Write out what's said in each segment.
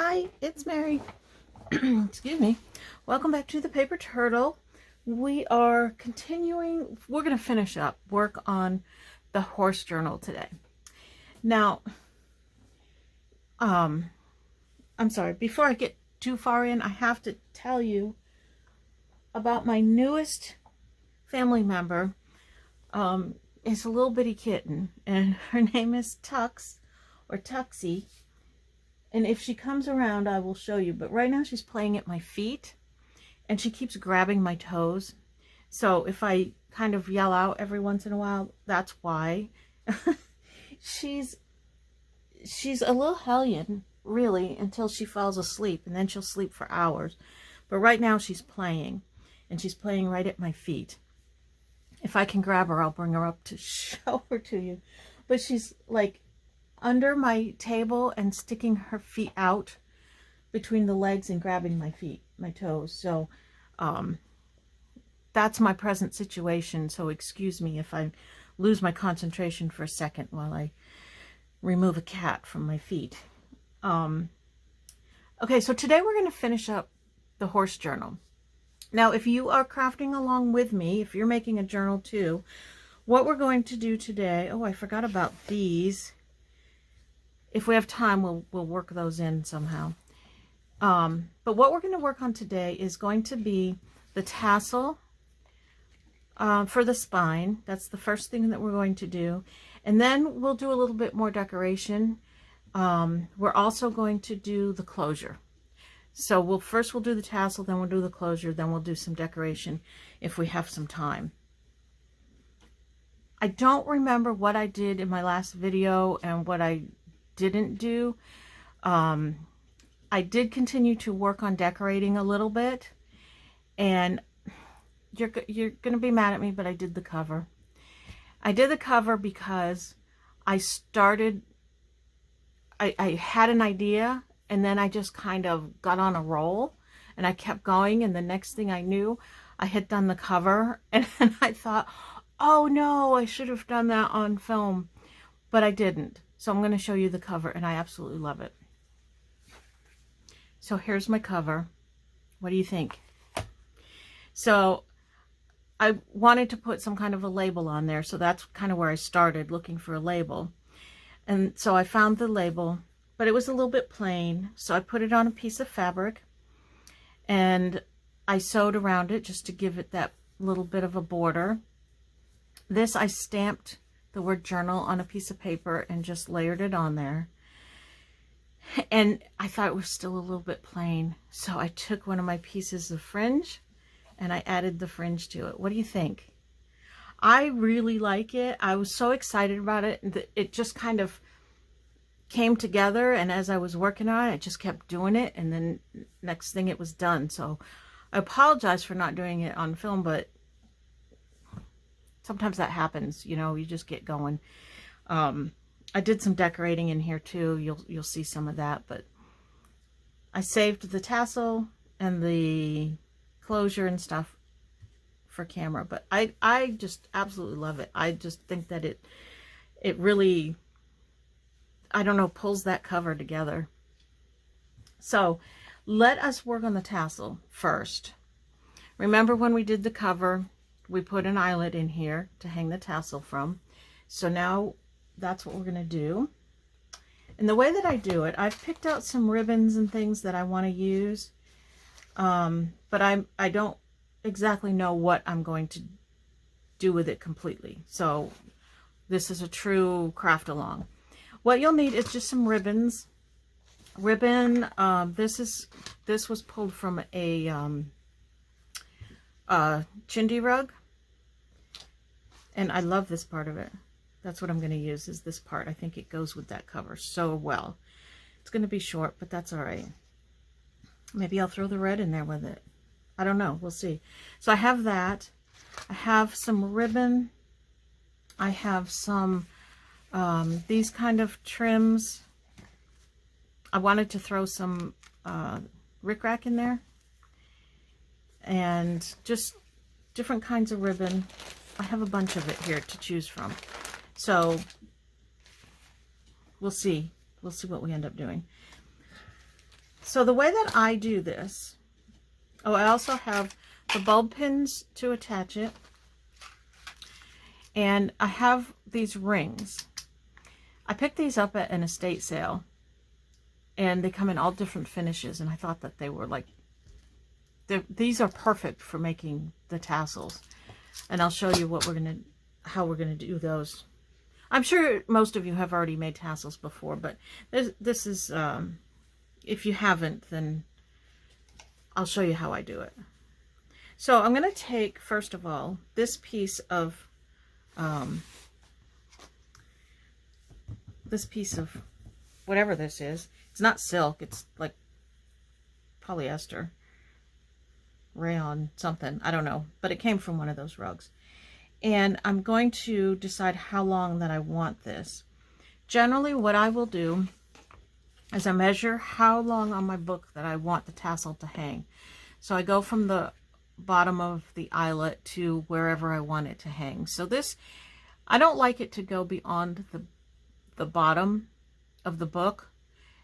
Hi, it's Mary. Excuse me. Welcome back to the Paper Turtle. We are continuing, we're going to finish up work on the horse journal today. Now, I'm sorry, before I get too far in, I have to tell you about my newest family member. It's a little bitty kitten, and her name is Tux, or Tuxie. And if she comes around, I will show you. But right now she's playing at my feet, and she keeps grabbing my toes. So if I kind of yell out every once in a while, that's why. She's a little hellion, really, until she falls asleep, and then she'll sleep for hours. But right now she's playing, and she's playing right at my feet. If I can grab her, I'll bring her up to show her to you. But she's like under my table and sticking her feet out between the legs and grabbing my feet, my toes. So that's my present situation. So excuse me if I lose my concentration for a second while I remove a cat from my feet. Okay, so today we're going to finish up the horse journal. Now, if you are crafting along with me, if you're making a journal too, what we're going to do today, oh, I forgot about these. If we have time, we'll work those in somehow. But what we're going to work on today is going to be the tassel for the spine. That's the first thing that we're going to do. And then we'll do a little bit more decoration. We're also going to do the closure. So we'll do the tassel, then we'll do the closure, then we'll do some decoration if we have some time. I don't remember what I did in my last video and what I didn't do. I did continue to work on decorating a little bit, and you're going to be mad at me, but I did the cover. I did the cover because I had an idea, and then I just kind of got on a roll, and I kept going, and the next thing I knew, I had done the cover, and then I thought, oh no, I should have done that on film, but I didn't. So I'm going to show you the cover, and I absolutely love it. So here's my cover. What do you think? So I wanted to put some kind of a label on there, so that's kind of where I started looking for a label. And so I found the label, but it was a little bit plain, so I put it on a piece of fabric, and I sewed around it just to give it that little bit of a border. This I stamped the word journal on a piece of paper and just layered it on there. And I thought it was still a little bit plain, so I took one of my pieces of fringe and I added the fringe to it. What do you think? I really like it. I was so excited about it. It just kind of came together, and as I was working on it, I just kept doing it, and then next thing it was done. So I apologize for not doing it on film, but sometimes that happens, you know, you just get going. I did some decorating in here too. You'll see some of that, but I saved the tassel and the closure and stuff for camera. But I just absolutely love it. I just think that it really, I don't know, pulls that cover together. So let us work on the tassel first. Remember when we did the cover, we put an eyelet in here to hang the tassel from. So now that's what we're going to do. And the way that I do it, I've picked out some ribbons and things that I want to use. But I don't exactly know what I'm going to do with it completely. So this is a true craft along. What you'll need is just some ribbons. Ribbon, this was pulled from a chindi rug. And I love this part of it. That's what I'm going to use, is this part. I think it goes with that cover so well. It's going to be short, but that's all right. Maybe I'll throw the red in there with it. I don't know. We'll see. So I have that. I have some ribbon. I have some, these kind of trims. I wanted to throw some rickrack in there. And just different kinds of ribbon. I have a bunch of it here to choose from. So we'll see. We'll see what we end up doing. So the way that I do this, oh, I also have the bulb pins to attach it. And I have these rings. I picked these up at an estate sale. And they come in all different finishes. And I thought that they were like, these are perfect for making the tassels. And I'll show you what how we're gonna do those. I'm sure most of you have already made tassels before, but this is, if you haven't, then I'll show you how I do it. So I'm gonna take, first of all, this piece of whatever this is. It's not silk, it's like polyester, rayon, something, I don't know, but it came from one of those rugs. And I'm going to decide how long that I want this. Generally, what I will do is I measure how long on my book that I want the tassel to hang. So I go from the bottom of the eyelet to wherever I want it to hang. So this, I don't like it to go beyond the bottom of the book.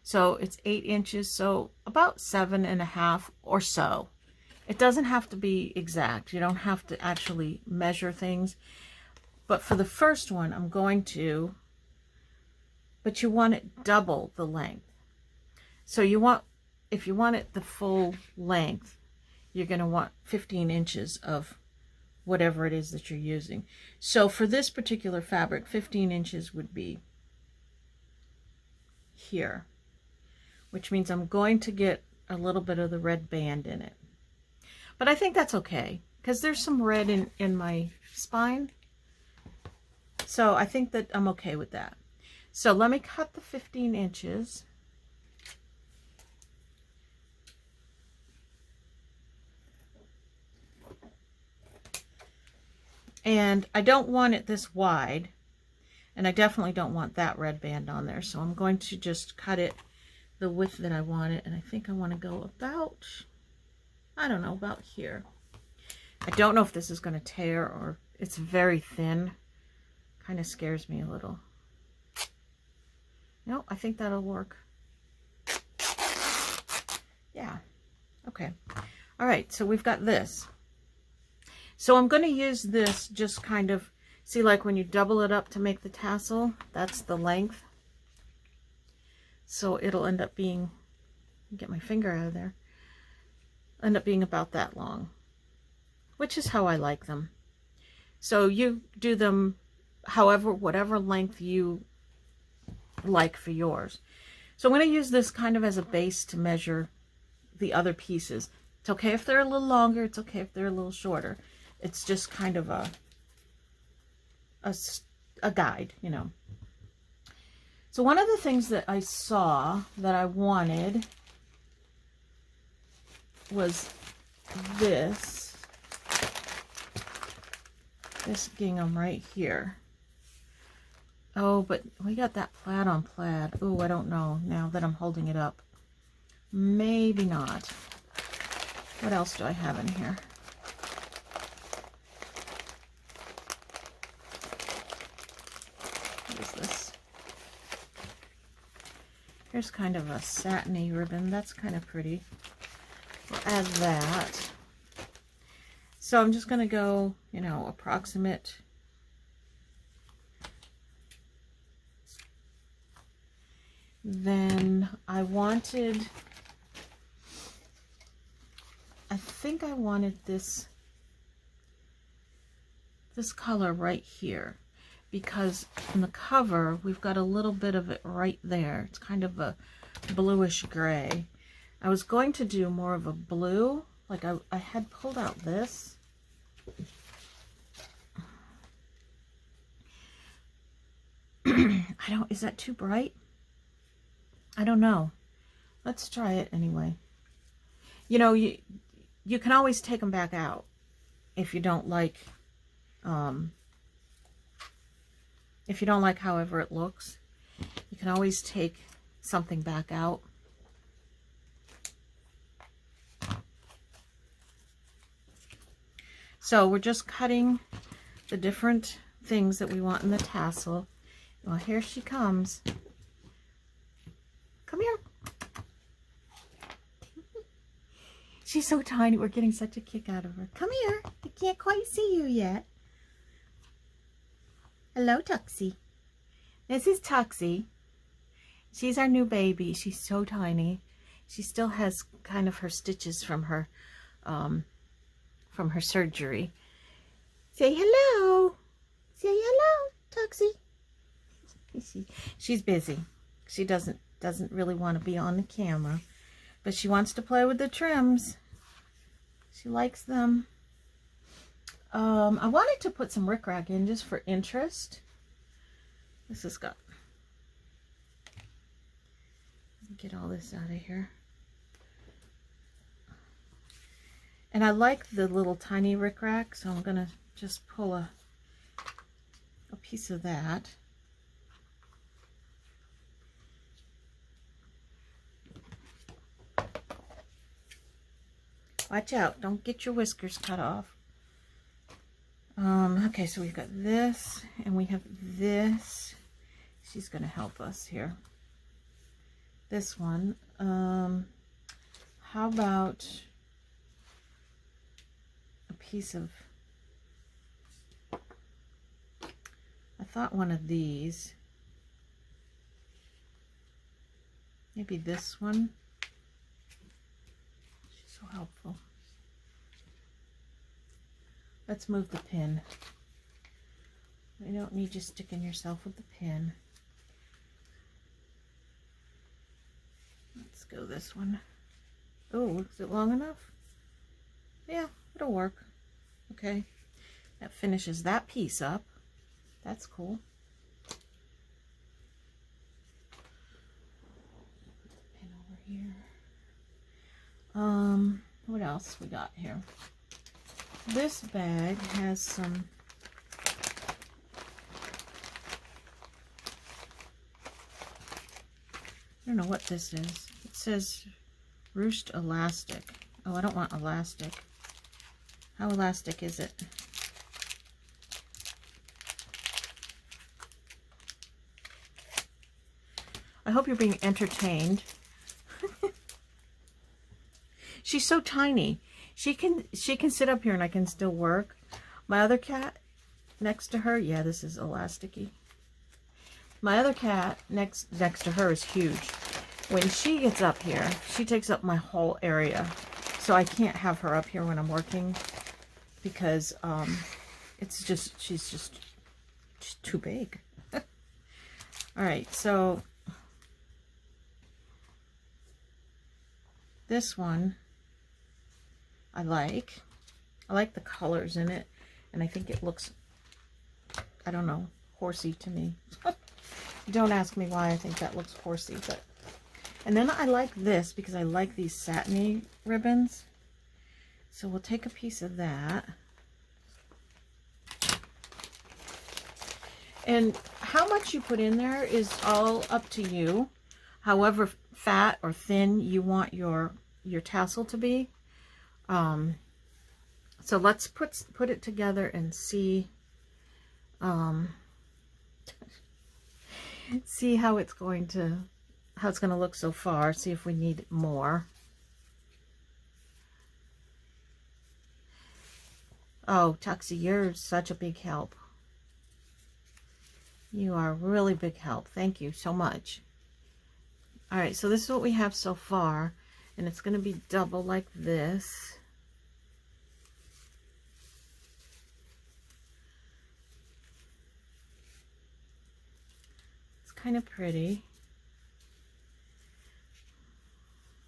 So it's 8 inches, so about 7.5 or so. It doesn't have to be exact. You don't have to actually measure things. But for the first one, I'm going to, but you want it double the length. So you want, if you want it the full length, you're going to want 15 inches of whatever it is that you're using. So for this particular fabric, 15 inches would be here, which means I'm going to get a little bit of the red band in it. But I think that's okay, because there's some red in my spine. So I think that I'm okay with that. So let me cut the 15 inches. And I don't want it this wide. And I definitely don't want that red band on there. So I'm going to just cut it the width that I want it. And I think I want to go about, I don't know, about here. I don't know if this is going to tear or it's very thin. Kind of scares me a little. No, I think that'll work. Yeah. Okay. All right. So we've got this. So I'm going to use this just kind of, see, like when you double it up to make the tassel, that's the length. So it'll end up being, get my finger out of there, end up being about that long, which is how I like them. So you do them however, whatever length you like for yours. So I'm going to use this kind of as a base to measure the other pieces. It's okay if they're a little longer. It's okay if they're a little shorter. It's just kind of a guide, you know. So one of the things that I saw that I wanted was this gingham right here. Oh, but we got that plaid on plaid. Oh, I don't know now that I'm holding it up. Maybe not. What else do I have in here? What is this? Here's kind of a satiny ribbon. That's kind of pretty. We'll add that. So I'm just going to go, you know, approximate. Then I think I wanted this color right here, because in the cover we've got a little bit of it right there. It's kind of a bluish gray. I was going to do more of a blue, like I had pulled out this. Is that too bright? I don't know. Let's try it anyway. You know, you can always take them back out if you don't like however it looks. You can always take something back out. So we're just cutting the different things that we want in the tassel. Well, here she comes. Come here. She's so tiny. We're getting such a kick out of her. Come here. I can't quite see you yet. Hello, Tuxie. This is Tuxie. She's our new baby. She's so tiny. She still has kind of her stitches from her surgery. Say hello. Say hello, Tuxie. She's busy. She doesn't really want to be on the camera, but she wants to play with the trims. She likes them. I wanted to put some rickrack in just for interest. This has got, get all this out of here. And I like the little tiny rickrack, so I'm gonna just pull a piece of that. Watch out, don't get your whiskers cut off. Okay, so we've got this, and we have this. She's gonna help us here. This one. How about a piece of, I thought one of these. Maybe this one. She's so helpful. Let's move the pin. We don't need you sticking yourself with the pin. Let's go this one. Oh, is it long enough? Yeah, it'll work. Okay. That finishes that piece up. That's cool. Pin over here. What else we got here? This bag has some I don't know what this is. It says ruched elastic. Oh, I don't want elastic. How elastic is it? I hope you're being entertained. She's so tiny. She can sit up here and I can still work. My other cat next to her, yeah, this is elasticy. My other cat next to her is huge. When she gets up here, she takes up my whole area. So I can't have her up here when I'm working because she's too big. All right, so this one I like the colors in it, and I think it looks, I don't know, horsey to me. Don't ask me why I think that looks horsey, but, and then I like this because I like these satiny ribbons. So we'll take a piece of that. And how much you put in there is all up to you. However fat or thin you want your tassel to be. So let's put it together and see see how it's going to look so far. See if we need more. Oh, Tuxie, you're such a big help. You are a really big help. Thank you so much. All right, so this is what we have so far, and it's going to be double like this. Kind of pretty.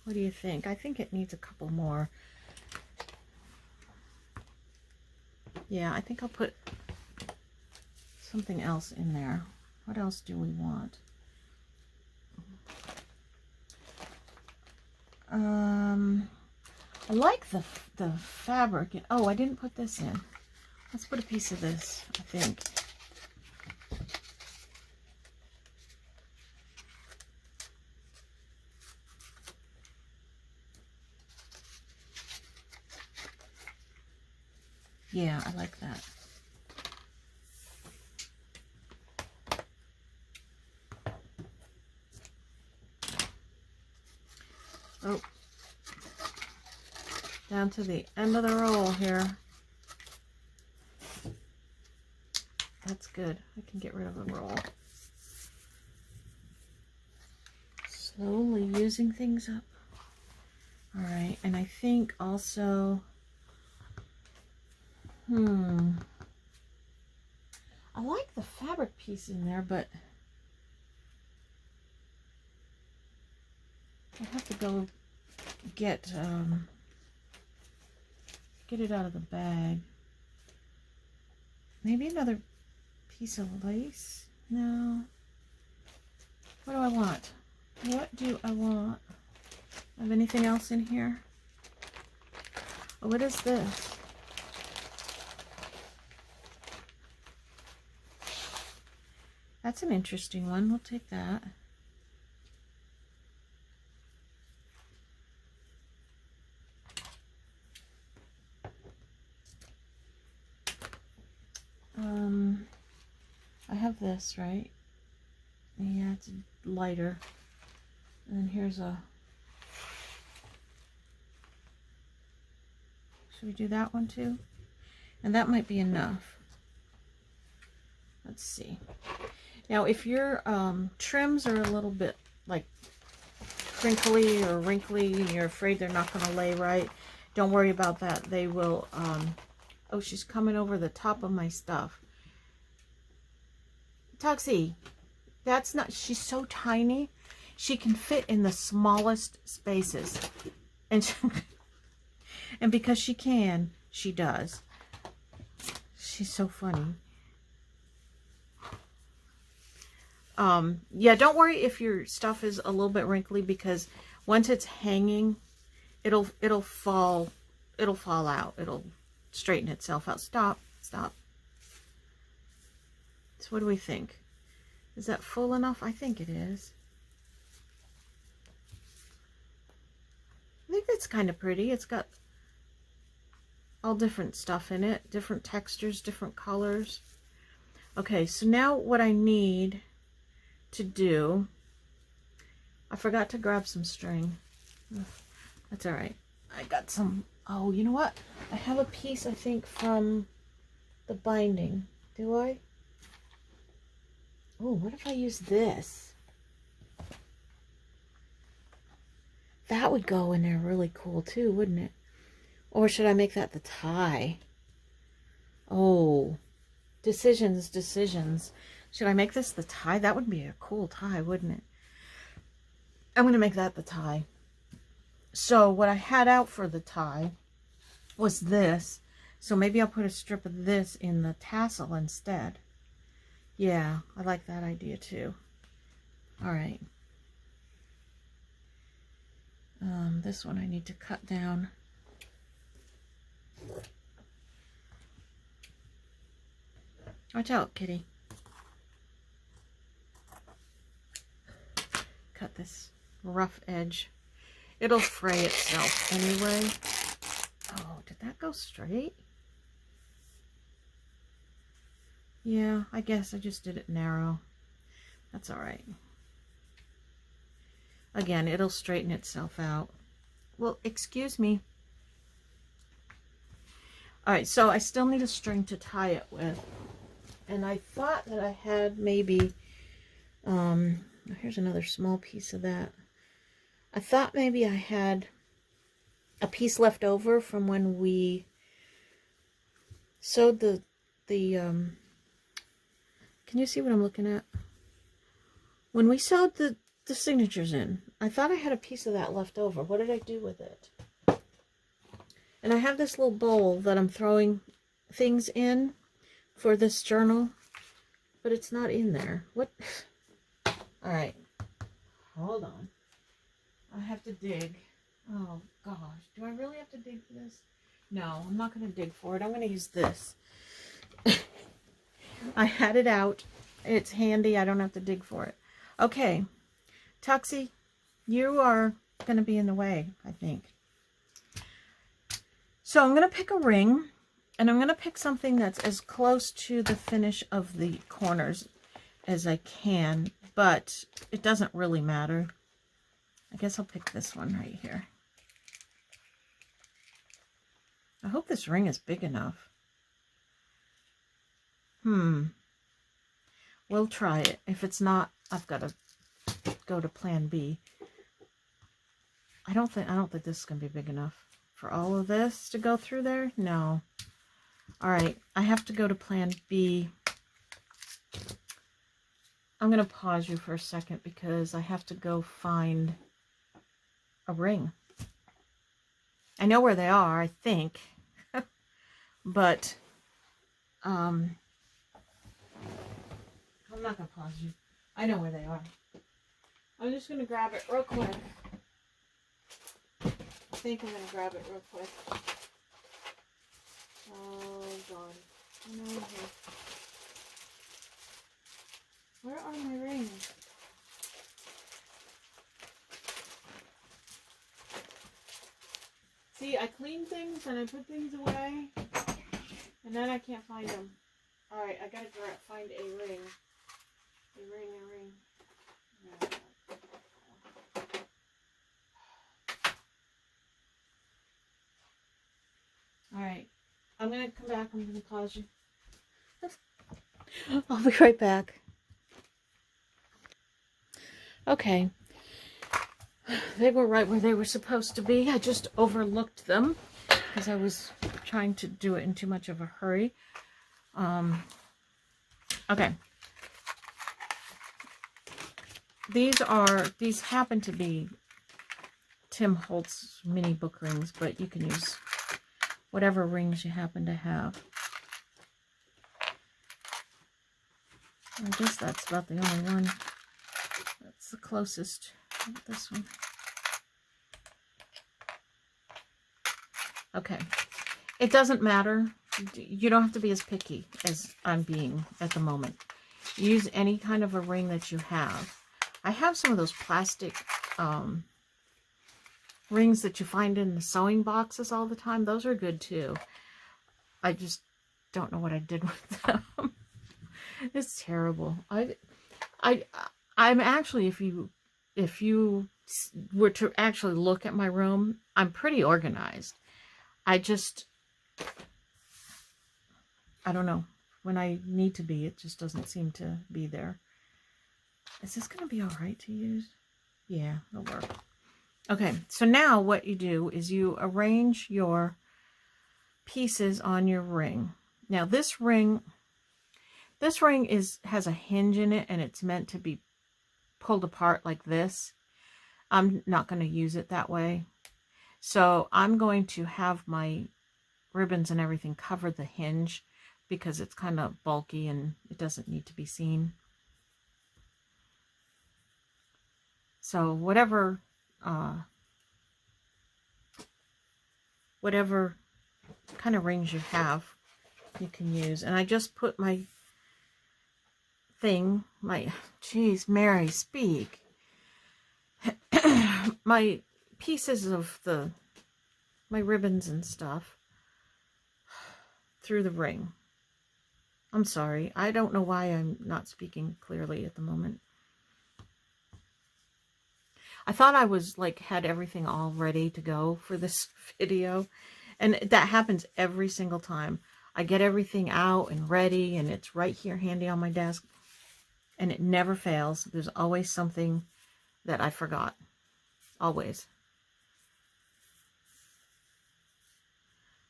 What do you think? I think it needs a couple more. Yeah, I think I'll put something else in there. What else do we want? I like the fabric. Oh, I didn't put this in. Let's put a piece of this, I think. Yeah, I like that. Oh. down to the end of the roll here. That's good. I can get rid of a roll. Slowly using things up. All right, and I think also, I like the fabric piece in there, but I have to go get it out of the bag. Maybe another piece of lace? No. What do I want? What do I want? Have anything else in here? Oh, what is this? That's an interesting one. We'll take that. I have this, right? Yeah, it's lighter. And then here's a... Should we do that one too? And that might be enough. Let's see. Now, if your trims are a little bit like crinkly or wrinkly and you're afraid they're not going to lay right, don't worry about that. They will... oh, she's coming over the top of my stuff. Tuxie, that's not... She's so tiny. She can fit in the smallest spaces. And and because she can, she does. She's so funny. Yeah, don't worry if your stuff is a little bit wrinkly, because once it's hanging, it'll fall out. It'll straighten itself out. Stop. So what do we think? Is that full enough? I think it is. I think it's kind of pretty. It's got all different stuff in it, different textures, different colors. Okay, so now what I need to do, I forgot to grab some string. That's all right. I got some. Oh, you know what? I have a piece, I think, from the binding. Do I? Oh, what if I use this? That would go in there really cool too, wouldn't it? Or should I make that the tie? Oh, decisions. Should I make this the tie? That would be a cool tie, wouldn't it? I'm going to make that the tie. So what I had out for the tie was this. So maybe I'll put a strip of this in the tassel instead. Yeah, I like that idea too. All right. This one I need to cut down. Watch out, kitty. Cut this rough edge. It'll fray itself anyway. Oh, did that go straight? Yeah, I guess I just did it narrow. That's all right. Again, it'll straighten itself out. Well, excuse me. All right, so I still need a string to tie it with. And I thought that I had maybe, here's another small piece of that. I thought maybe I had a piece left over from when we sewed the can you see what I'm looking at? When we sewed the signatures in, I thought I had a piece of that left over. What did I do with it? And I have this little bowl that I'm throwing things in for this journal, but it's not in there. What? All right, hold on. I have to dig. Oh gosh, do I really have to dig for this? No, I'm not going to dig for it. I'm going to use this. I had it out. It's handy. I don't have to dig for it. Okay, Tuxie, you are going to be in the way, I think. So I'm going to pick a ring, and I'm going to pick something that's as close to the finish of the corners as I can, but it doesn't really matter. I guess I'll pick this one right here. I hope this ring is big enough. We'll try it. If it's not, I've got to go to plan B. I don't think this is going to be big enough for all of this to go through there. No. All right, I have to go to plan B. I'm going to pause you for a second because I have to go find a ring. I know where they are, I think. But I'm not going to pause you. I know where they are. I'm just going to grab it real quick. I think I'm going to grab it real quick. Oh, God. I'm out of here. Where are my rings? See, I clean things and I put things away, and then I can't find them. All right, I gotta find a ring. A ring. All right, I'm gonna come back. I'm gonna pause you. I'll be right back. Okay. They were right where they were supposed to be. I just overlooked them because I was trying to do it in too much of a hurry. Okay. These happen to be Tim Holtz mini book rings, but you can use whatever rings you happen to have. I guess that's about the only one. That's the closest. This one. Okay. It doesn't matter. You don't have to be as picky as I'm being at the moment. Use any kind of a ring that you have. I have some of those plastic rings that you find in the sewing boxes all the time. Those are good too. I just don't know what I did with them. It's terrible. I'm actually, if you were to actually look at my room, I'm pretty organized. I don't know. When I need to be, it just doesn't seem to be there. Is this going to be all right to use? Yeah, it'll work. Okay, so now what you do is you arrange your pieces on your ring. Now this ring has a hinge in it, and it's meant to be pulled apart like this. I'm not going to use it that way. So I'm going to have my ribbons and everything cover the hinge because it's kind of bulky and it doesn't need to be seen. So whatever kind of rings you have, you can use. And I just put my thing, geez, Mary, speak. My pieces of my ribbons and stuff through the ring. I'm sorry. I don't know why I'm not speaking clearly at the moment. I thought I was had everything all ready to go for this video. And that happens every single time. I get everything out and ready and it's right here handy on my desk. And it never fails. There's always something that I forgot. Always.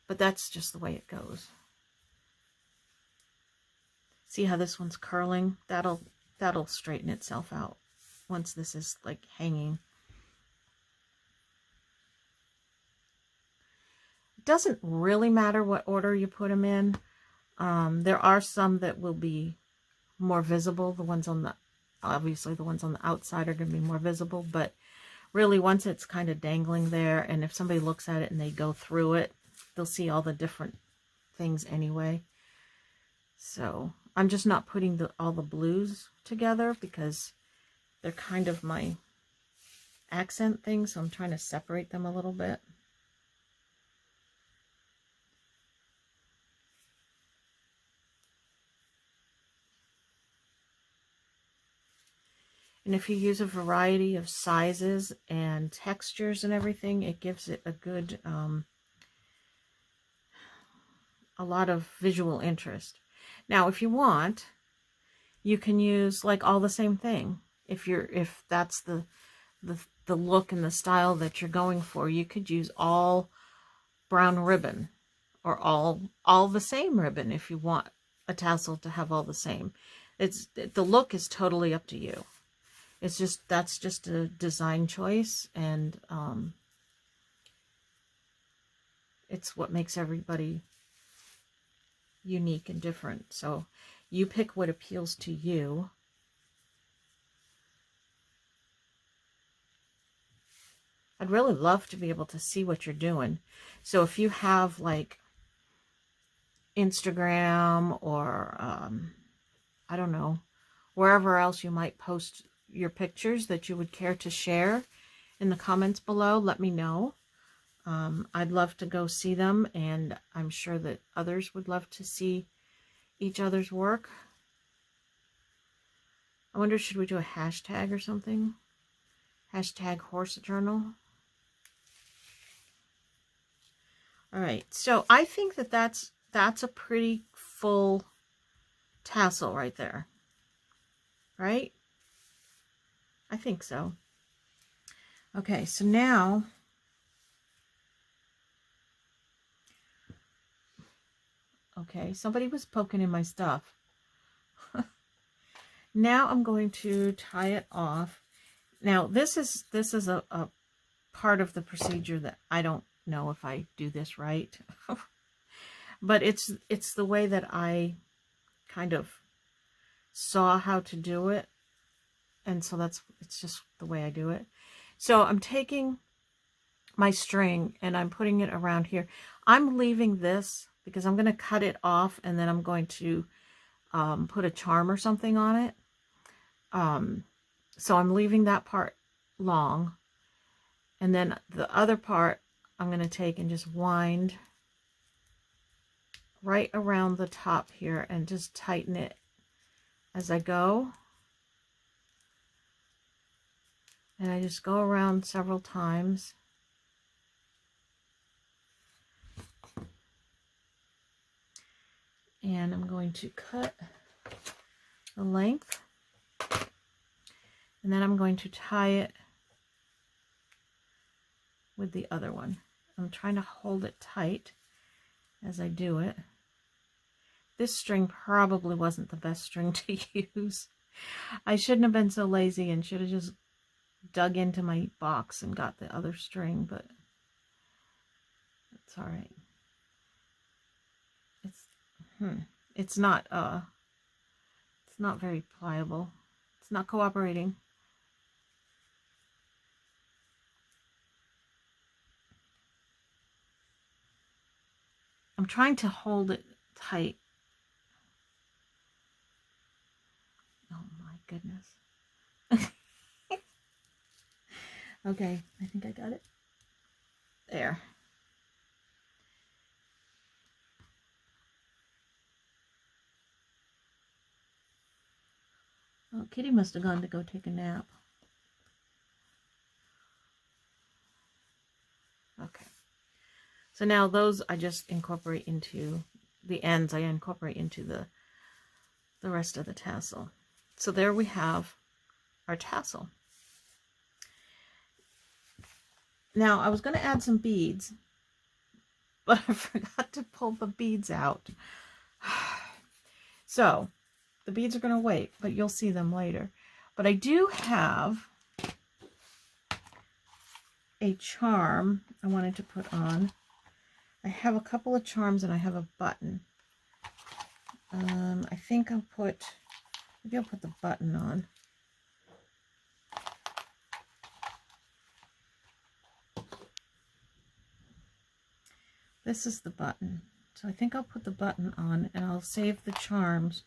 But that's just the way it goes. See how this one's curling? That'll straighten itself out once this is hanging. It doesn't really matter what order you put them in. There are some that will be more visible. Obviously the ones on the outside are going to be more visible, but really once it's kind of dangling there, and if somebody looks at it and they go through it, they'll see all the different things anyway. So I'm just not putting all the blues together because they're kind of my accent thing, so I'm trying to separate them a little bit. And if you use a variety of sizes and textures and everything, it gives it a good a lot of visual interest. Now, if you want, you can use like all the same thing. If that's the look and the style that you're going for, you could use all brown ribbon or all the same ribbon if you want a tassel to have all the same. The look is totally up to you. It's just, that's just a design choice, and it's what makes everybody unique and different. So you pick what appeals to you. I'd really love to be able to see what you're doing. So if you have like Instagram or I don't know, wherever else you might post your pictures that you would care to share in the comments below, let me know. I'd love to go see them, and I'm sure that others would love to see each other's work. I wonder, should we do a hashtag or something? Hashtag horse journal. All right, so I think that that's a pretty full tassel right there, right? I think so. Okay, so now, okay, somebody was poking in my stuff. Now I'm going to tie it off. Now this is a part of the procedure that I don't know if I do this right. But it's the way that I kind of saw how to do it, and so it's just the way I do it. So I'm taking my string and I'm putting it around here. I'm leaving this because I'm going to cut it off, and then I'm going to put a charm or something on it. So I'm leaving that part long, and then the other part I'm going to take and just wind right around the top here and just tighten it as I go. And I just go around several times. And I'm going to cut the length. And then I'm going to tie it with the other one. I'm trying to hold it tight as I do it. This string probably wasn't the best string to use. I shouldn't have been so lazy and should have just dug into my box and got the other string, but it's all right. It's not very pliable. It's not cooperating. I'm trying to hold it tight. Oh my goodness. Okay, I think I got it. There. Oh, Kitty must have gone to go take a nap. Okay. So now those I just incorporate into the ends. I incorporate into the rest of the tassel. So there we have our tassel. Now I was going to add some beads, but I forgot to pull the beads out. So the beads are going to wait, but you'll see them later. But I do have a charm I wanted to put on. I have a couple of charms and I have a button. I think maybe I'll put the button on. This is the button. So I think I'll put the button on, and I'll save the charms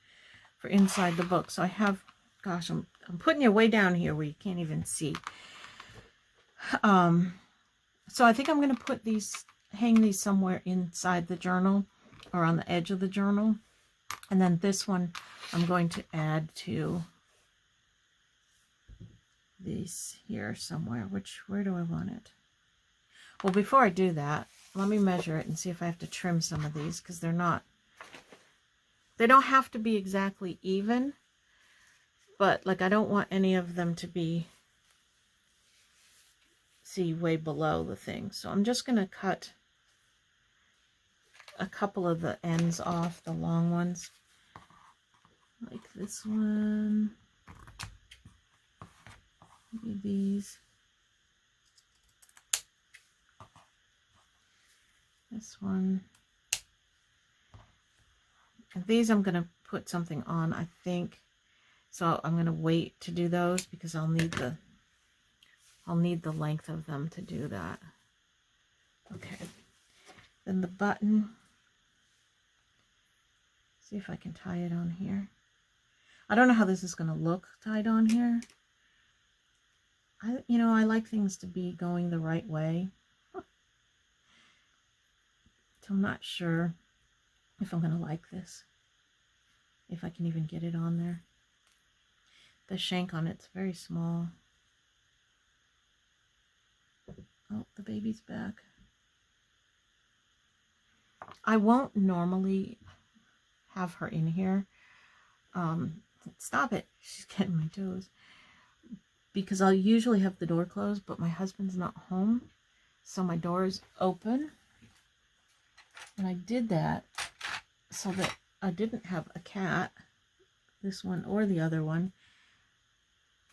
for inside the book. So I have, gosh, I'm putting you way down here where you can't even see. So I think I'm going to hang these somewhere inside the journal or on the edge of the journal. And then this one I'm going to add to these here somewhere. Where do I want it? Well, before I do that, let me measure it and see if I have to trim some of these, because they don't have to be exactly even, but like I don't want any of them to be, see, way below the thing. So I'm just going to cut a couple of the ends off, the long ones, like this one, maybe these, this one, and these I'm going to put something on, I think. So I'm going to wait to do those because I'll need the length of them to do that. Okay. Then the button. See if I can tie it on here. I don't know how this is going to look tied on here. I like things to be going the right way. So I'm not sure if I'm going to like this. If I can even get it on there. The shank on it's very small. Oh, the baby's back. I won't normally have her in here. Stop it. She's getting my toes. Because I'll usually have the door closed, but my husband's not home. So my door is open. And I did that so that I didn't have a cat, this one or the other one,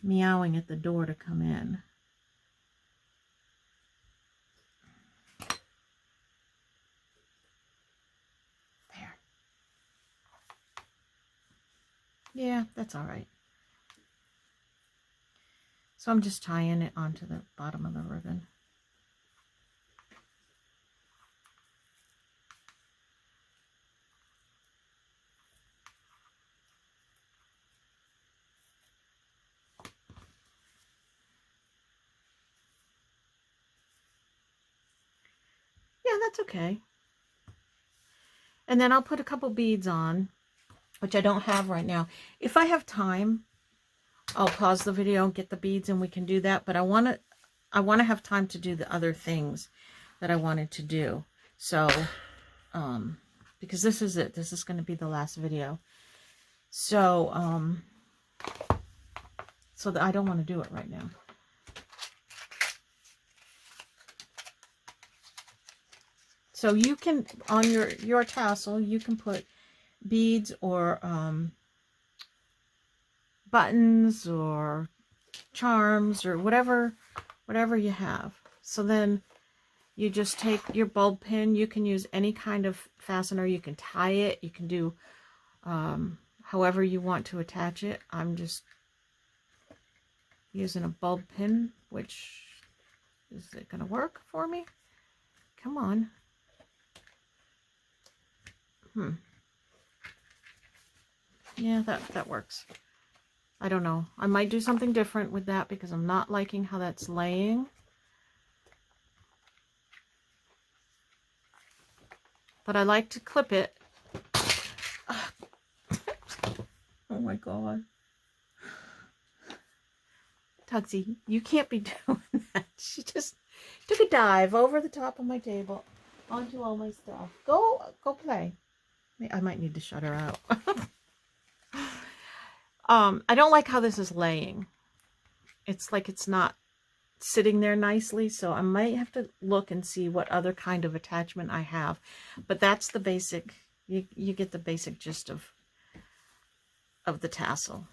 meowing at the door to come in. There. Yeah, that's all right. So I'm just tying it onto the bottom of the ribbon. Yeah, that's okay. And then I'll put a couple beads on, which I don't have right now. If I have time, I'll pause the video and get the beads and we can do that. But I want to have time to do the other things that I wanted to do. So, because this is it. This is going to be the last video. So, so that I don't want to do it right now. So you can, on your tassel, you can put beads or buttons or charms or whatever you have. So then you just take your bulb pin. You can use any kind of fastener. You can tie it. You can do however you want to attach it. I'm just using a bulb pin, which, is it going to work for me? Come on. Yeah, that works. I don't know. I might do something different with that because I'm not liking how that's laying. But I like to clip it. Oh my God. Tugsy, you can't be doing that. She just took a dive over the top of my table onto all my stuff. Go play. I might need to shut her out. I don't like how this is laying. It's like it's not sitting there nicely, so I might have to look and see what other kind of attachment I have. But that's the basic, you get the basic gist of the tassel.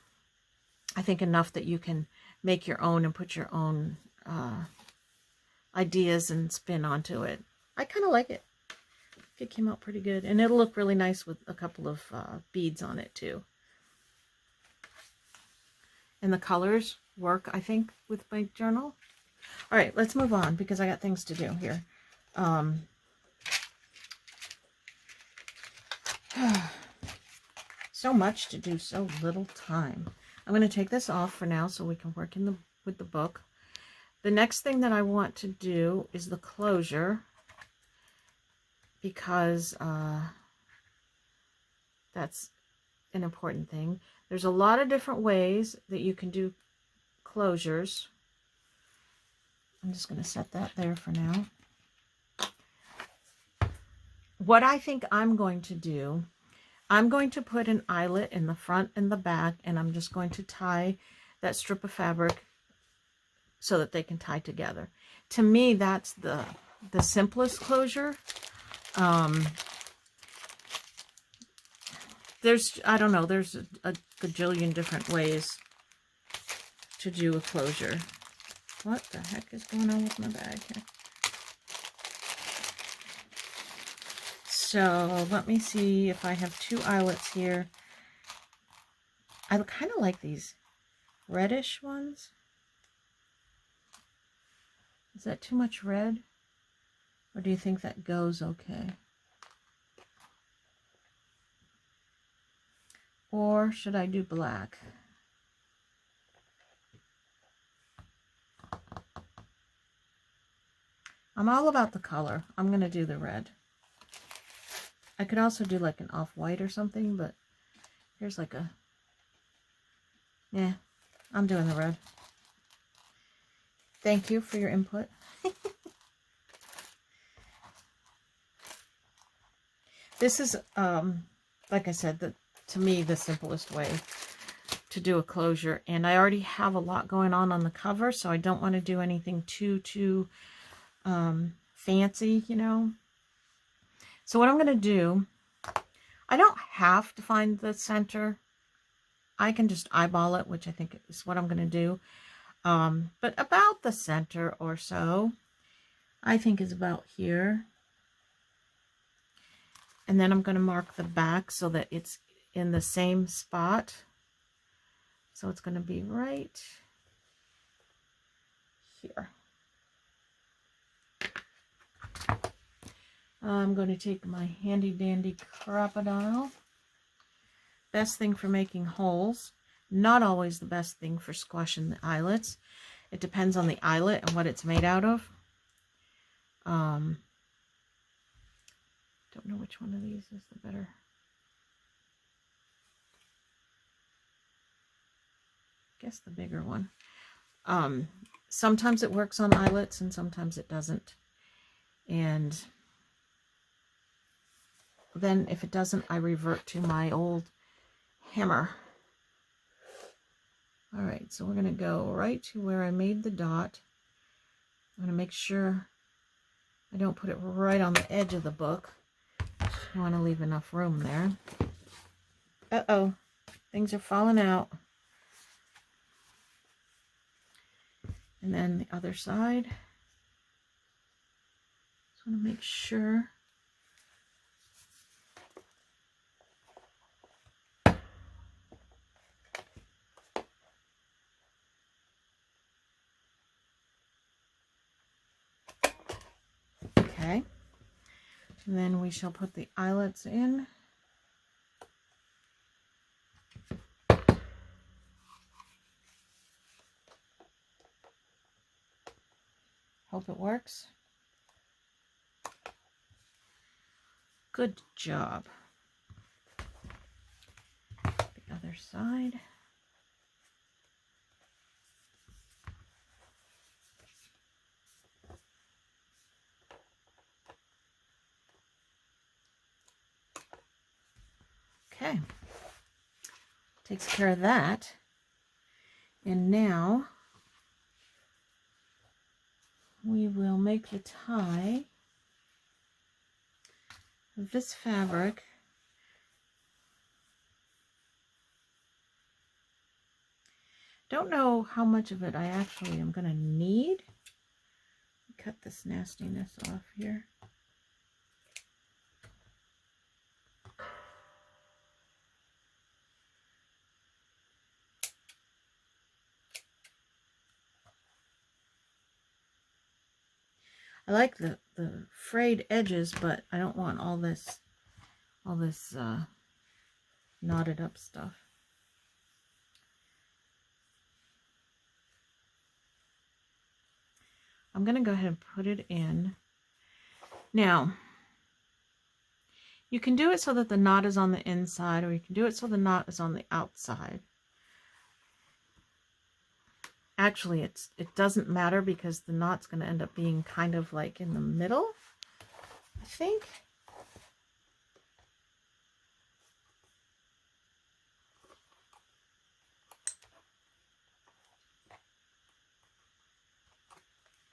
I think enough that you can make your own and put your own ideas and spin onto it. I kind of like it. It came out pretty good, and it'll look really nice with a couple of beads on it too. And the colors work, I think, with my journal. All right, let's move on because I got things to do here. So much to do, so little time. I'm going to take this off for now so we can work with the book. The next thing that I want to do is the closure, because that's an important thing. There's a lot of different ways that you can do closures. I'm just going to set that there for now. what I think I'm going to do, I'm going to put an eyelet in the front and the back, and I'm just going to tie that strip of fabric so that they can tie together. To me, that's the simplest closure. I don't know, there's a gajillion different ways to do a closure. What the heck is going on with my bag here? So let me see if I have 2 eyelets here. I kind of like these reddish ones. Is that too much red? Or do you think that goes okay? Or should I do black? I'm all about the color. I'm going to do the red. I could also do like an off-white or something, but here's like a... Yeah, I'm doing the red. Thank you for your input. This is, like I said, to me, the simplest way to do a closure. And I already have a lot going on the cover, so I don't want to do anything too fancy, you know. So what I'm going to do, I don't have to find the center. I can just eyeball it, which I think is what I'm going to do. But about the center or so, I think is about here. And then I'm going to mark the back so that it's in the same spot. So it's going to be right here. I'm going to take my handy dandy crocodile. Best thing for making holes. Not always the best thing for squashing the eyelets. It depends on the eyelet and what it's made out of. Don't know which one of these is the better. Guess the bigger one. Sometimes it works on eyelets and sometimes it doesn't. And then if it doesn't, I revert to my old hammer. All right, so we're going to go right to where I made the dot. I'm going to make sure I don't put it right on the edge of the book. I want to leave enough room there. Uh-oh, things are falling out. And then the other side. Just want to make sure. Okay. And then we shall put the eyelets in. Hope it works. Good job. The other side. Okay. Takes care of that. And now we will make the tie of this fabric. Don't know how much of it I actually am going to need. Cut this nastiness off here. I like the frayed edges, but I don't want all this knotted up stuff. I'm going to go ahead and put it in. Now, you can do it so that the knot is on the inside, or you can do it so the knot is on the outside. Actually, it doesn't matter because the knot's going to end up being kind of like in the middle, I think.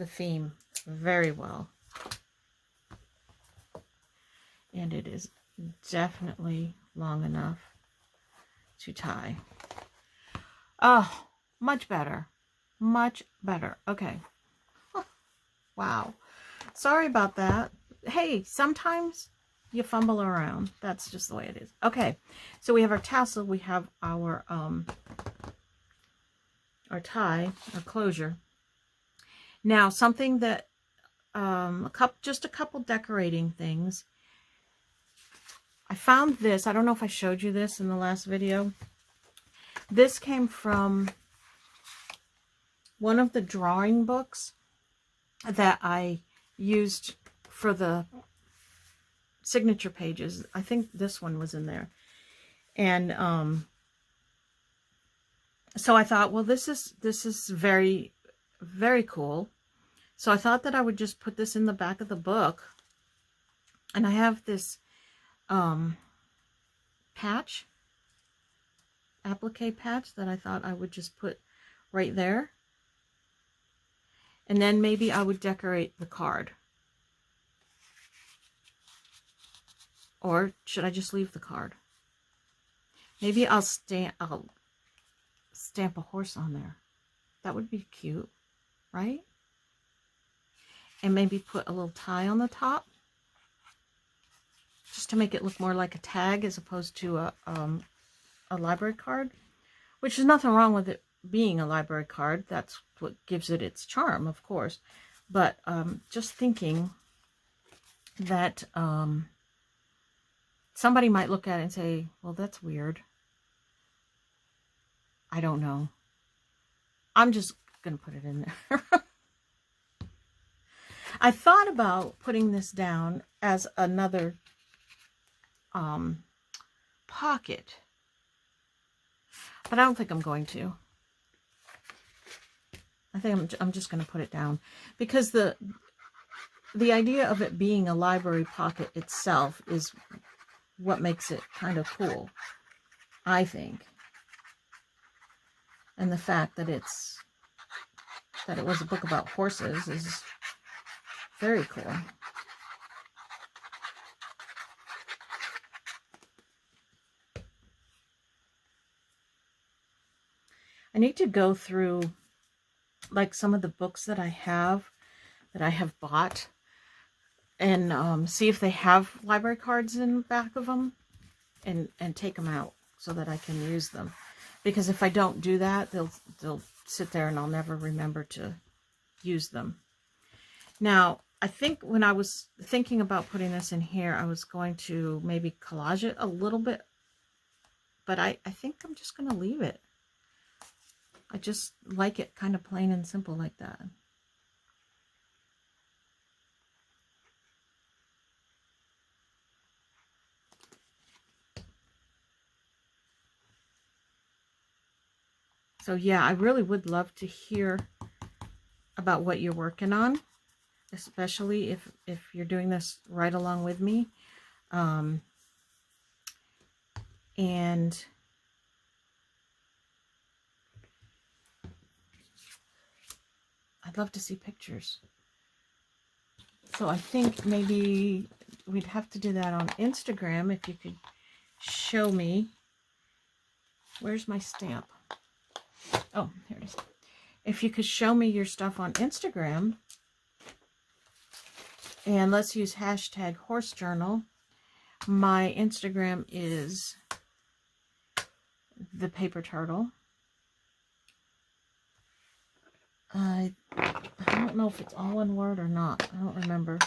the theme very well. And it is definitely long enough to tie. Oh, much better. Much better. Okay. Wow. Sorry about that. Hey, sometimes you fumble around. That's just the way it is. Okay. So we have our tassel. We have our tie, our closure. Now, something that, just a couple decorating things. I found this. I don't know if I showed you this in the last video. This came from one of the drawing books that I used for the signature pages. I think this one was in there. And so I thought, well, this is very, very cool. So I thought that I would just put this in the back of the book. And I have this patch, applique patch, that I thought I would just put right there. And then maybe I would decorate the card. Or should I just leave the card? Maybe I'll stamp a horse on there. That would be cute, right? And maybe put a little tie on the top, just to make it look more like a tag as opposed to a library card, which is nothing wrong with it being a library card. That's what gives it its charm, of course. But just thinking that somebody might look at it and say, well, that's weird. I don't know. I'm just going to put it in there. I thought about putting this down as another pocket, but I don't think I'm going to. I think I'm just going to put it down, because the idea of it being a library pocket itself is what makes it kind of cool, I think. And the fact that it was a book about horses is very cool. I need to go through like some of the books that I have bought, and see if they have library cards in the back of them, and take them out so that I can use them. Because if I don't do that, they'll sit there and I'll never remember to use them. Now, I think when I was thinking about putting this in here, I was going to maybe collage it a little bit, but I think I'm just going to leave it. I just like it kind of plain and simple like that. So yeah, I really would love to hear about what you're working on, especially if you're doing this right along with me. And I'd love to see pictures. So I think maybe we'd have to do that on Instagram. If you could show me. Where's my stamp? Oh, here it is. If you could show me your stuff on Instagram, and let's use hashtag horse journal. My Instagram is the paper turtle. I don't know if it's all one word or not. I don't remember.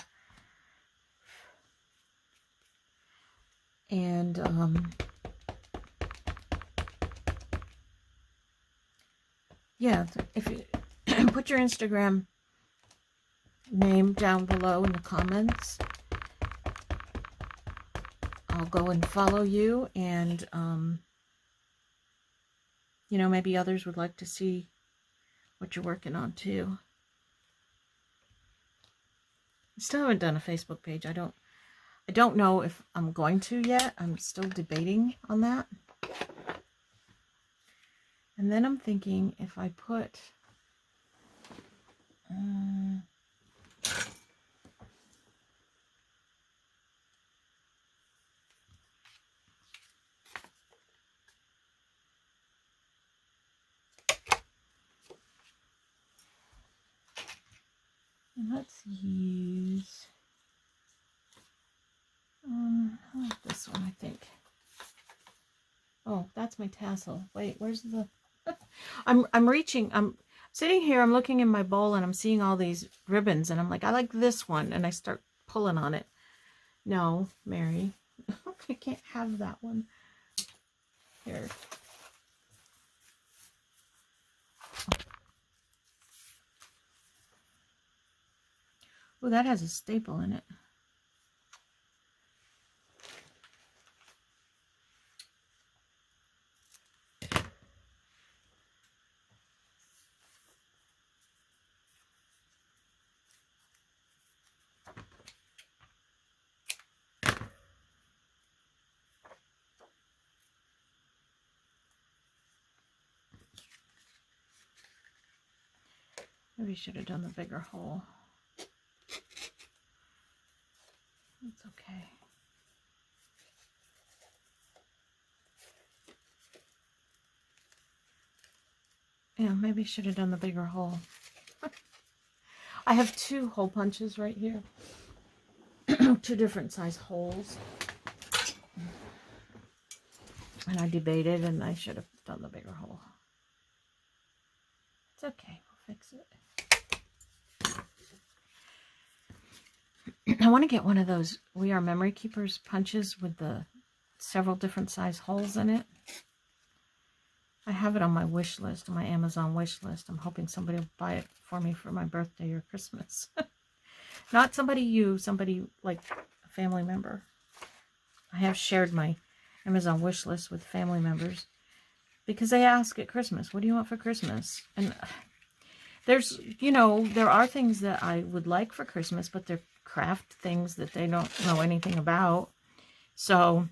And yeah, if you put your Instagram name down below in the comments, I'll go and follow you, and you know, maybe others would like to see what you're working on too. I still haven't done a Facebook page. I don't know if I'm going to yet. I'm still debating on that. And then I'm thinking, if I put And let's use I like this one, I think. Oh, that's my tassel. Wait, where's the I'm sitting here, I'm looking in my bowl and I'm seeing all these ribbons and I'm like, I like this one, and I start pulling on it. No, Mary. I can't have that one. Here. Oh, that has a staple in it. Maybe I should have done the bigger hole. It's okay. Yeah, maybe I should have done the bigger hole. I have 2 hole punches right here. 2 different size holes. And I debated and I should have done the bigger hole. It's okay, we'll fix it. I want to get one of those We Are Memory Keepers punches with the several different size holes in it. I have it on my wish list, on my Amazon wish list. I'm hoping somebody will buy it for me for my birthday or Christmas. Not somebody like a family member. I have shared my Amazon wish list with family members because they ask at Christmas, what do you want for Christmas? And there's, there are things that I would like for Christmas, but they're craft things that they don't know anything about. So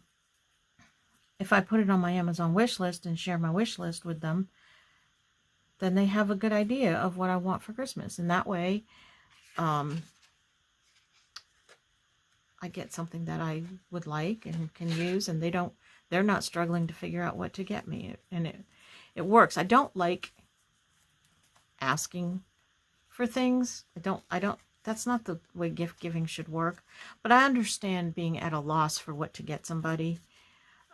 if I put it on my Amazon wish list and share my wish list with them, then they have a good idea of what I want for Christmas. And that way, I get something that I would like and can use, and they're not struggling to figure out what to get me. And it works. I don't like asking for things. I don't, that's not the way gift giving should work, but I understand being at a loss for what to get somebody.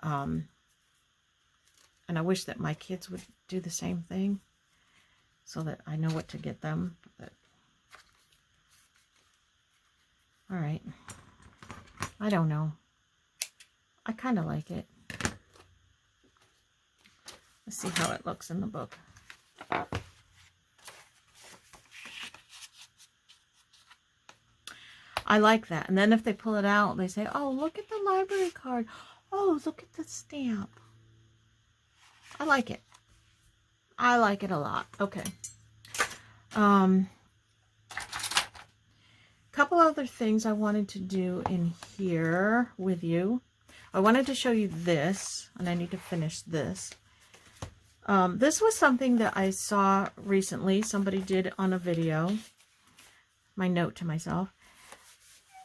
And I wish that my kids would do the same thing so that I know what to get them. But, all right. I don't know. I kind of like it. Let's see how it looks in the book. I like that. And then if they pull it out, they say, oh, look at the library card. Oh, look at the stamp. I like it. I like it a lot. Okay. Couple other things I wanted to do in here with you. I wanted to show you this, and I need to finish this. This was something that I saw recently. Somebody did on a video. My note to myself.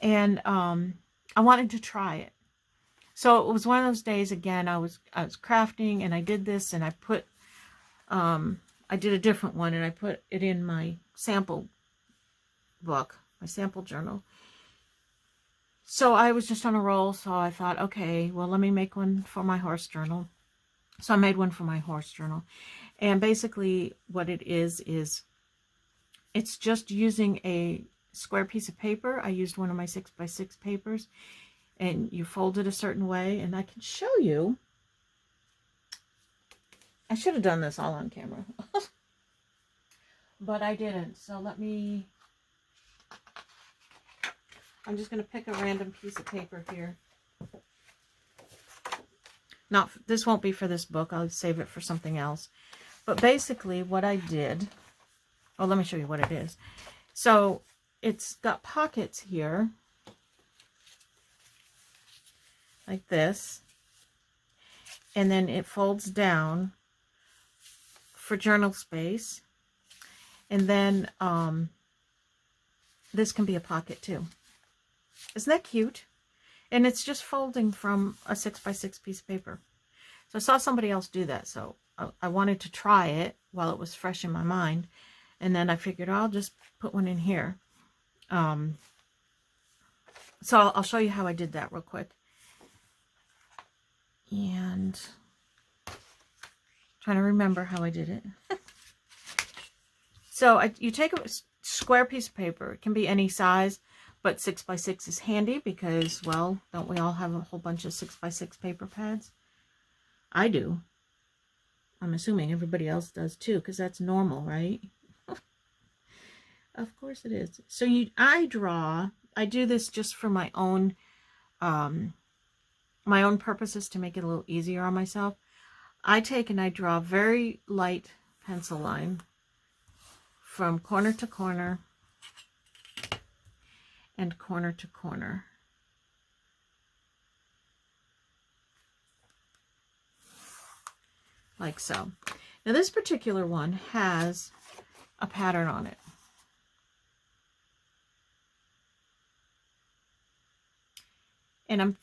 And I wanted to try it. So it was one of those days, again, I was crafting, and I did this, and I put, I did a different one, and I put it in my sample book, my sample journal. So I was just on a roll, so I thought, okay, well, let me make one for my horse journal. So I made one for my horse journal. And basically what it is it's just using a square piece of paper. I used one of my 6x6 papers, and you fold it a certain way, and I can show you. I should have done this all on camera, but I didn't. So I'm just going to pick a random piece of paper here. This won't be for this book. I'll save it for something else. But basically what I did, let me show you what it is. So it's got pockets here, like this, and then it folds down for journal space. And then this can be a pocket too. Isn't that cute? And it's just folding from a 6x6 piece of paper. So I saw somebody else do that, so I wanted to try it while it was fresh in my mind. And then I figured, I'll just put one in here. So I'll show you how I did that real quick. And trying to remember how I did it. So you take a square piece of paper. It can be any size, but 6x6 is handy because, well, don't we all have a whole bunch of 6x6 paper pads? I do. I'm assuming everybody else does too, because that's normal, right? Of course it is. So I do this just for my own purposes, to make it a little easier on myself. I take and I draw a very light pencil line from corner to corner and corner to corner. Like so. Now this particular one has a pattern on it. And I'm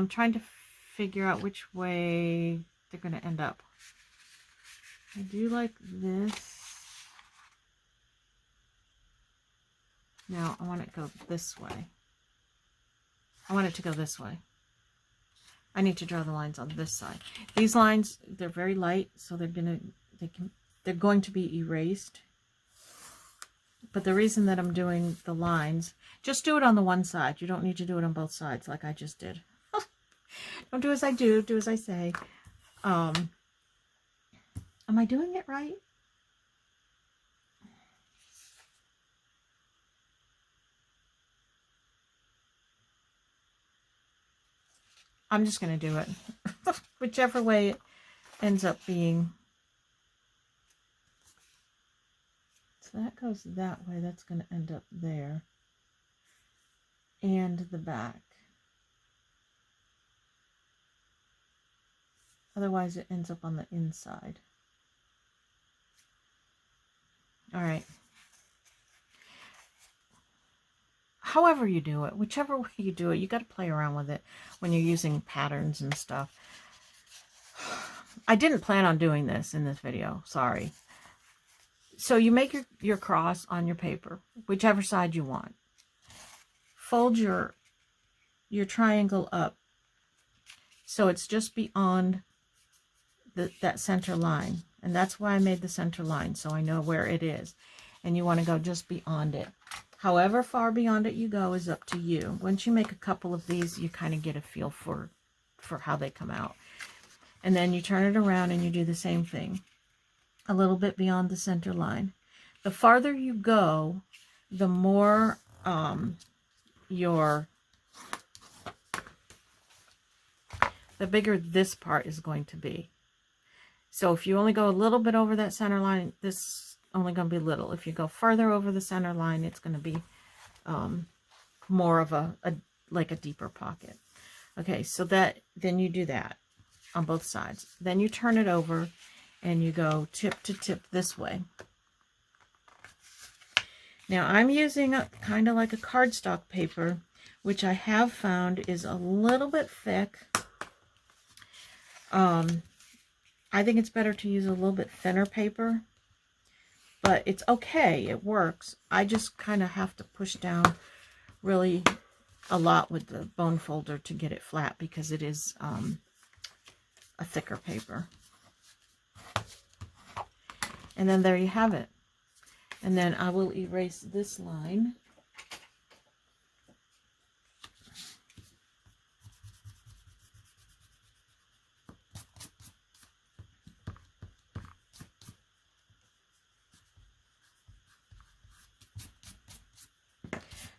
trying to figure out which way they're going to end up. I do like this. Now I want it to go this way. I want it to go this way. I need to draw the lines on this side. These lines, they're very light, so they're going to be erased. But the reason that I'm doing the lines, just do it on the one side. You don't need to do it on both sides like I just did. Don't do as I do, do as I say. Am I doing it right? I'm just going to do it. Whichever way it ends up being. So that goes that way. That's going to end up there. And the back. Otherwise it ends up on the inside. All right. However you do it, whichever way you do it, you got to play around with it when you're using patterns and stuff. I didn't plan on doing this in this video, sorry. So you make your cross on your paper, whichever side you want. Fold your triangle up so it's just beyond that center line. And that's why I made the center line, so I know where it is. And you want to go just beyond it. However far beyond it you go is up to you. Once you make a couple of these, you kind of get a feel for how they come out. And then you turn it around and you do the same thing. A little bit beyond the center line. The farther you go, the more the bigger this part is going to be. So if you only go a little bit over that center line, this is only going to be little. If you go further over the center line, it's going to be more of like a deeper pocket. Okay, so then you do that on both sides. Then you turn it over and you go tip to tip this way. Now I'm using kind of like a cardstock paper, which I have found is a little bit thick. I think it's better to use a little bit thinner paper, but it's okay, it works. I just kind of have to push down really a lot with the bone folder to get it flat because it is a thicker paper. And then there you have it. And then I will erase this line.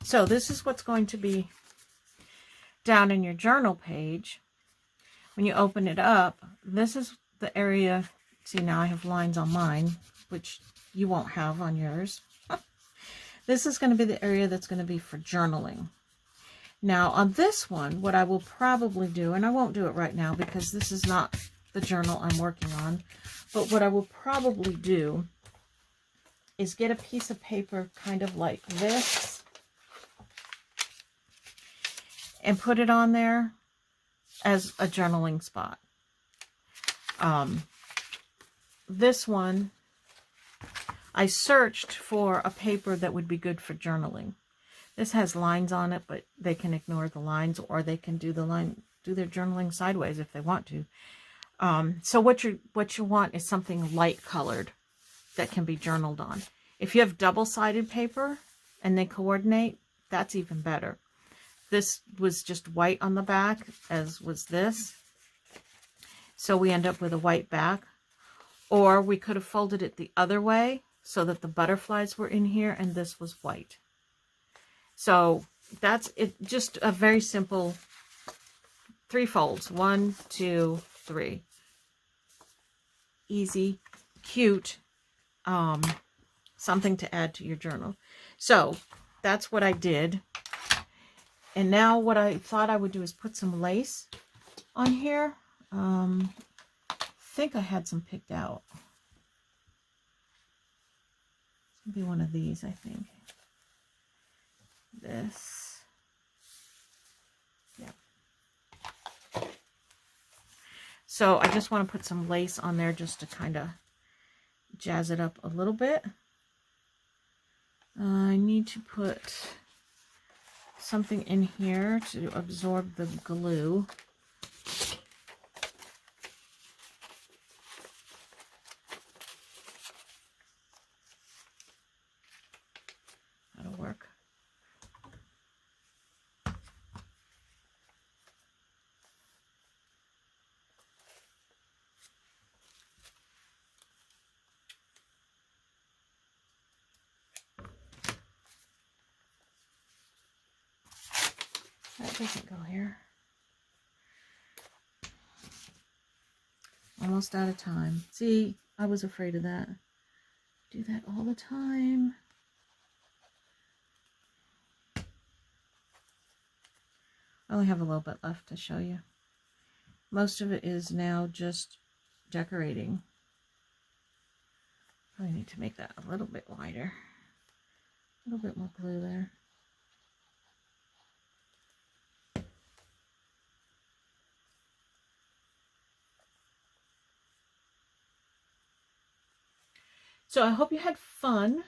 So this is what's going to be down in your journal page. When you open it up, this is the area. See, now I have lines on mine, which you won't have on yours. This is going to be the area that's going to be for journaling. Now on this one, what I will probably do, and I won't do it right now because this is not the journal I'm working on, but what I will probably do is get a piece of paper kind of like this and put it on there as a journaling spot. This one, I searched for a paper that would be good for journaling. This has lines on it, but they can ignore the lines, or they can do their journaling sideways if they want to. So what you want is something light colored that can be journaled on. If you have double-sided paper and they coordinate, that's even better. This was just white on the back, as was this. So we end up with a white back. Or we could have folded it the other way so that the butterflies were in here and this was white. So that's it, just a very simple 3 folds. 1, 2, 3. Easy, cute, something to add to your journal. So that's what I did. And now what I thought I would do is put some lace on here. I think I had some picked out. It's gonna be one of these, I think. This. Yeah. So I just want to put some lace on there just to kind of jazz it up a little bit. I need to put something in here to absorb the glue. That'll work. That doesn't go here. Almost out of time. See, I was afraid of that. Do that all the time. I only have a little bit left to show you. Most of it is now just decorating. Probably need to make that a little bit wider. A little bit more glue there. So I hope you had fun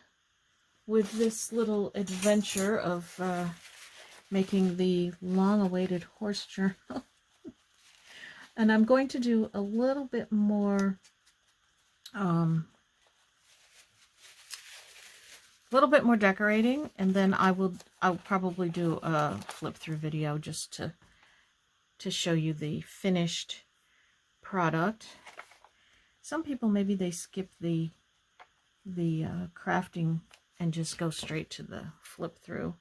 with this little adventure of making the long-awaited horse journal. And I'm going to do a little bit more decorating, and then I'll probably do a flip through video just to show you the finished product. Some people, maybe they skip the crafting and just go straight to the flip through,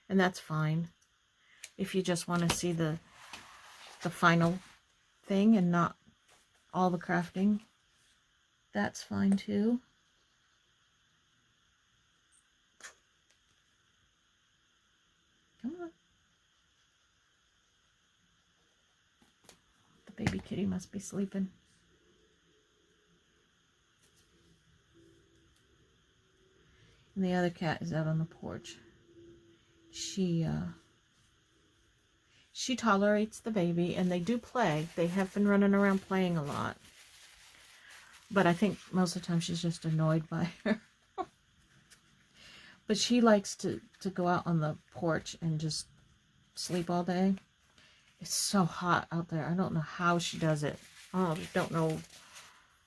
and that's fine. If you just want to see the final thing and not all the crafting, that's fine too. Come on. The baby kitty must be sleeping. And the other cat is out on the porch. She tolerates the baby, and they do play. They have been running around playing a lot. But I think most of the time she's just annoyed by her. But she likes to go out on the porch and just sleep all day. It's so hot out there. I don't know how she does it. Oh, I don't know.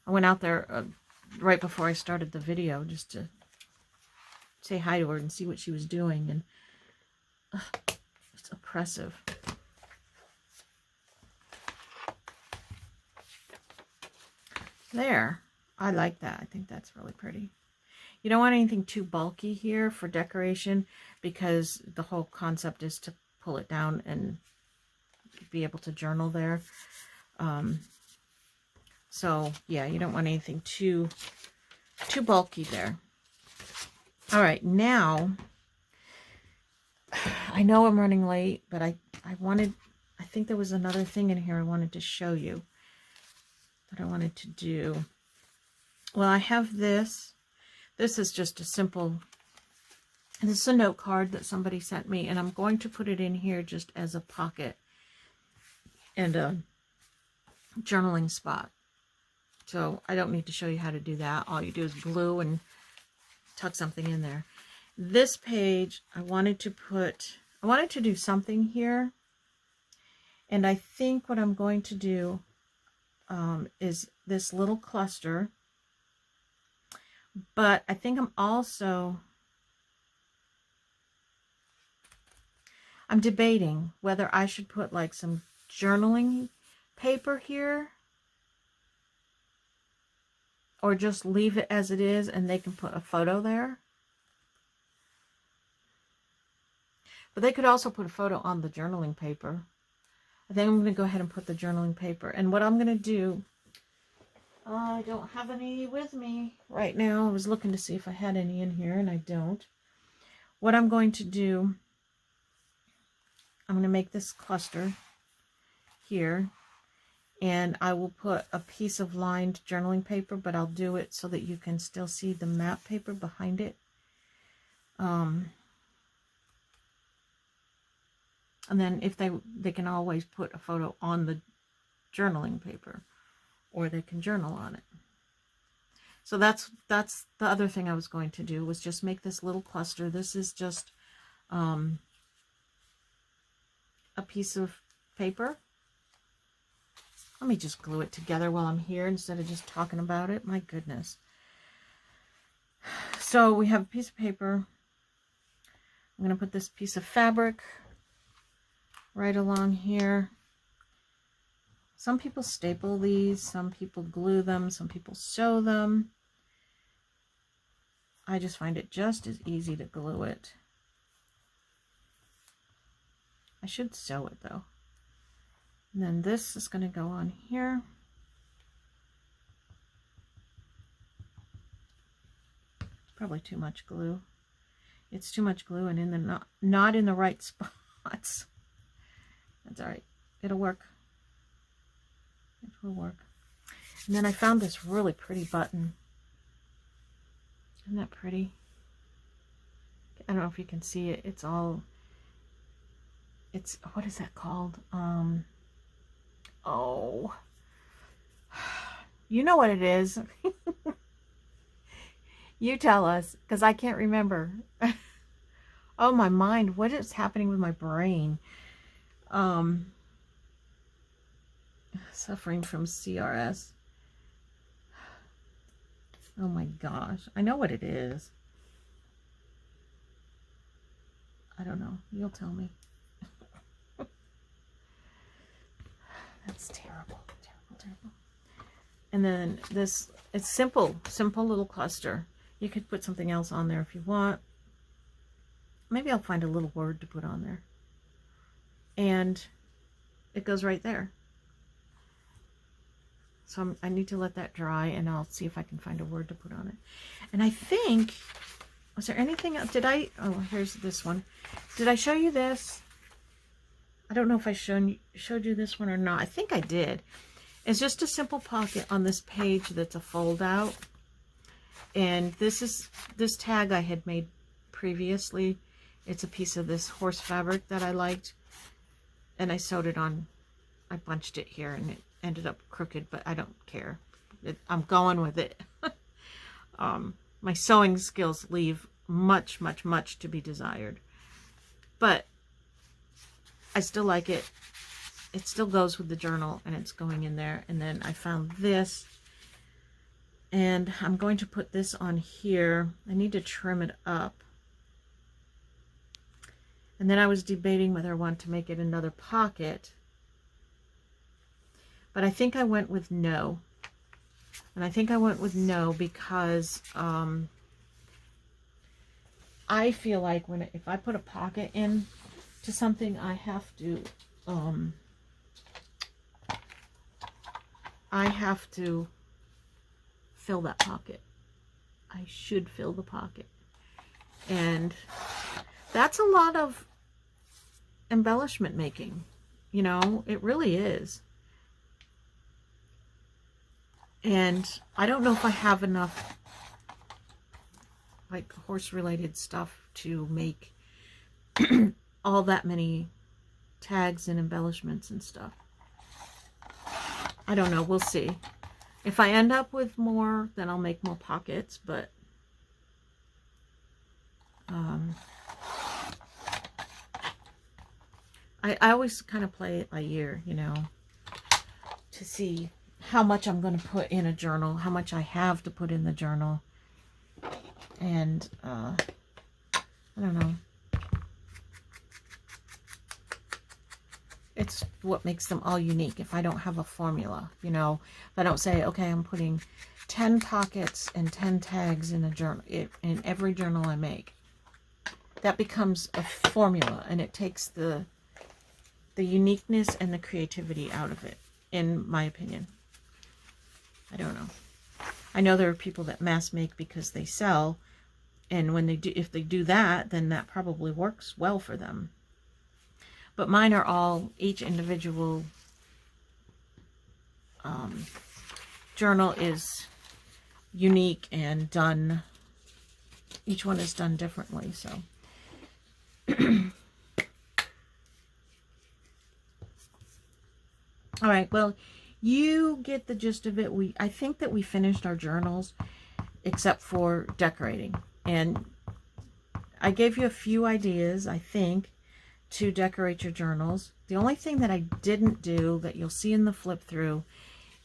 I went out there right before I started the video just to say hi to her and see what she was doing, and it's oppressive. There, I like that. I think that's really pretty. You don't want anything too bulky here for decoration, because the whole concept is to pull it down and be able to journal there. So yeah, you don't want anything too bulky there. All right, now, I know I'm running late, but I think there was another thing in here I wanted to show you that I wanted to do. Well, I have this. This is just a simple, this is a note card that somebody sent me, and I'm going to put it in here just as a pocket and a journaling spot. So I don't need to show you how to do that. All you do is glue and tuck something in there. This page, I wanted to do something here. And I think what I'm going to do is this little cluster. But I think I'm debating whether I should put like some journaling paper here, or just leave it as it is and they can put a photo there. But they could also put a photo on the journaling paper. I think I'm going to go ahead and put the journaling paper. And what I'm going to do, I don't have any with me right now. I was looking to see if I had any in here, and I don't. What I'm going to do, I'm going to make this cluster here, and I will put a piece of lined journaling paper, but I'll do it so that you can still see the map paper behind it. And then if they can always put a photo on the journaling paper, or they can journal on it. So that's the other thing I was going to do, was just make this little cluster. This is just a piece of paper. Let me just glue it together while I'm here instead of just talking about it. My goodness. So we have a piece of paper. I'm going to put this piece of fabric right along here. Some people staple these, some people glue them, some people sew them. I just find it just as easy to glue it. I should sew it though. And then this is going to go on here. Probably too much glue. It's too much glue and in the not in the right spots. That's all right. It'll work. It will work. And then I found this really pretty button. Isn't that pretty? I don't know if you can see it. It's what is that called? Oh, you know what it is. You tell us, because I can't remember. Oh, my mind. What is happening with my brain? Suffering from CRS. Oh my gosh. I know what it is. I don't know. You'll tell me. That's terrible. Terrible, terrible. And then this, it's simple little cluster. You could put something else on there if you want. Maybe I'll find a little word to put on there. And it goes right there. So I need to let that dry, and I'll see if I can find a word to put on it. And I think, was there anything else? Oh, here's this one. Did I show you this? I don't know if I showed you this one or not. I think I did. It's just a simple pocket on this page that's a fold out. And this tag I had made previously. It's a piece of this horse fabric that I liked. And I sewed it on. I bunched it here and it ended up crooked, but I don't care. I'm going with it. My sewing skills leave much, much, much to be desired. But I still like it. It still goes with the journal, and it's going in there. And then I found this, and I'm going to put this on here. I need to trim it up. And then I was debating whether I want to make it another pocket. But I think I went with no. And I think I went with no because I feel like if I put a pocket in to something, I have to fill that pocket. I should fill the pocket. And that's a lot of embellishment making. You know, it really is. And I don't know if I have enough like horse related stuff to make all that many tags and embellishments and stuff. I don't know, we'll see. If I end up with more, then I'll make more pockets, but I always kind of play it by ear, you know, to see how much I'm going to put in a journal, how much I have to put in the journal. And I don't know. It's what makes them all unique. If I don't have a formula, you know, if I don't say, okay, I'm putting 10 pockets and 10 tags in a journal, in every journal I make, that becomes a formula, and it takes the uniqueness and the creativity out of it, in my opinion. I don't know. I know there are people that mass make because they sell, and when they do, if they do that, then that probably works well for them. But mine are all, each individual journal is unique and done, each one is done differently, so. All right, well, you get the gist of it. I think that we finished our journals except for decorating. And I gave you a few ideas, I think, to decorate your journals. The only thing that I didn't do that you'll see in the flip through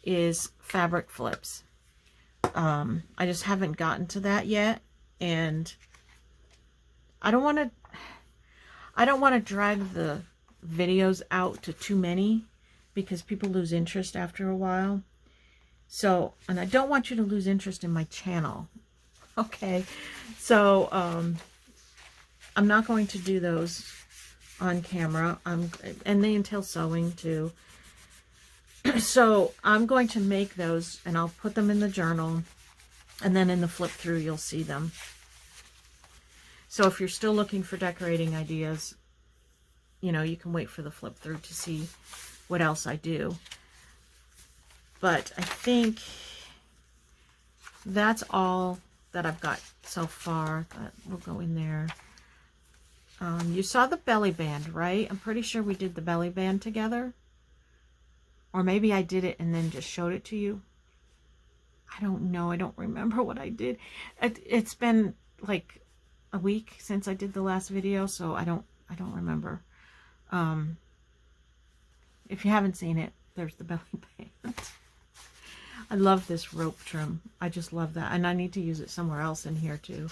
is fabric flips. I just haven't gotten to that yet, and I don't want to drag the videos out to too many, because people lose interest after a while. So, and I don't want you to lose interest in my channel. Okay, so I'm not going to do those on camera. And they entail sewing too. So I'm going to make those, and I'll put them in the journal, and then in the flip through you'll see them. So if you're still looking for decorating ideas, you know, you can wait for the flip through to see what else I do. But I think that's all that I've got so far. That will go in there. You saw the belly band, right? I'm pretty sure we did the belly band together. Or maybe I did it and then just showed it to you. I don't know. I don't remember what I did. It's been like a week since I did the last video, so I don't remember. If you haven't seen it, there's the belly band. I love this rope trim. I just love that. And I need to use it somewhere else in here too.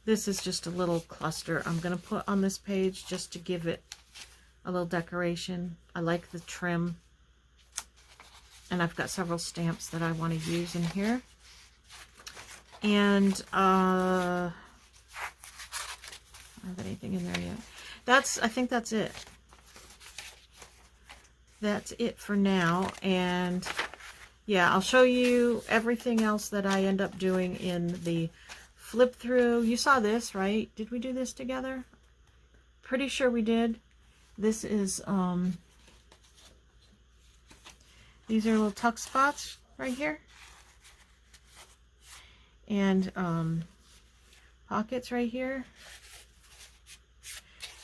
This is just a little cluster I'm going to put on this page just to give it a little decoration. I like the trim. And I've got several stamps that I want to use in here. And I don't have anything in there yet. I think that's it. That's it for now. And yeah, I'll show you everything else that I end up doing in the flip through. You saw this, right? Did we do this together? Pretty sure we did. This is these are little tuck spots right here, and pockets right here,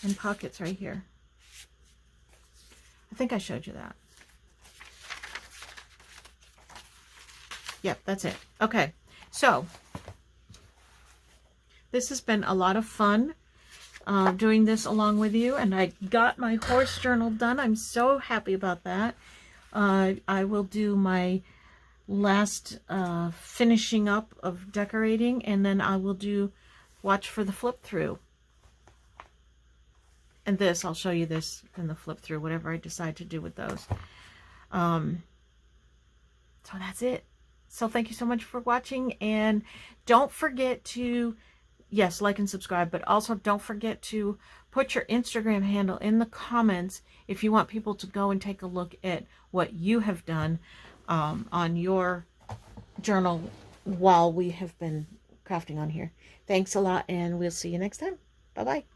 and pockets right here. I think I showed you that. Yep, that's it. Okay, so this has been a lot of fun doing this along with you, and I got my horse journal done. I'm so happy about that. I will do my last finishing up of decorating, and then I will watch for the flip through. And this, I'll show you this in the flip through, whatever I decide to do with those. So that's it. So thank you so much for watching, and don't forget to, yes, like and subscribe, but also don't forget to put your Instagram handle in the comments if you want people to go and take a look at what you have done on your journal while we have been crafting on here. Thanks a lot, and we'll see you next time. Bye-bye.